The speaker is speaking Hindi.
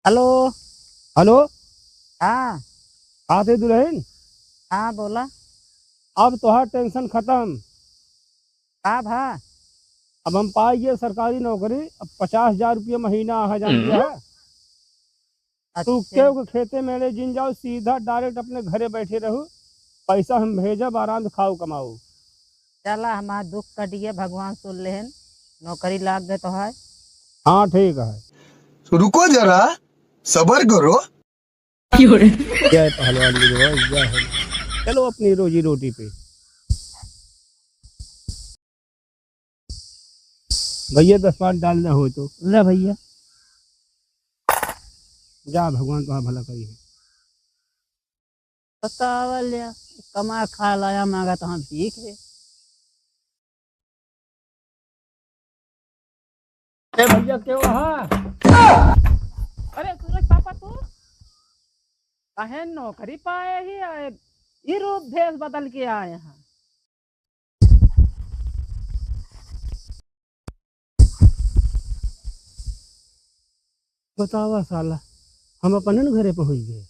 हेलो। हेलो। हाँ आते दुल्हन। हाँ बोला। अब तोहार टेंशन खत्म। का भा। अब हम पाइए सरकारी नौकरी। अब 50,000 रुपया महीना आ जान दिया है। तू अच्छा के खेते मेरे जिन जाओ सीधा डायरेक्ट अपने घरे बैठे रहो। पैसा हम भेजब आराम से खाओ कमाओ। चला हमार दुख कटिए भगवान सुन लेहन। नौकरी लाग गए तो है। हाँ ठीक है। रुको जरा, सबर करो। जय पहलवान जी जय हो। चलो अपनी रोजी रोटी पे। भैया 10 पाँच डालना हो तो ले भैया। जा भगवान तुम्हारा भला करी है। बतावल या कमा खा लाया मांगा तो हम भीख है। ए भैया क्यों वहाँ। अरे सूरज पापा तू कहे नौकरी पाए ही आए। ये रूप भेष बदल के आए हैं। बतावा साला हम अपन घरे पहुंच गए।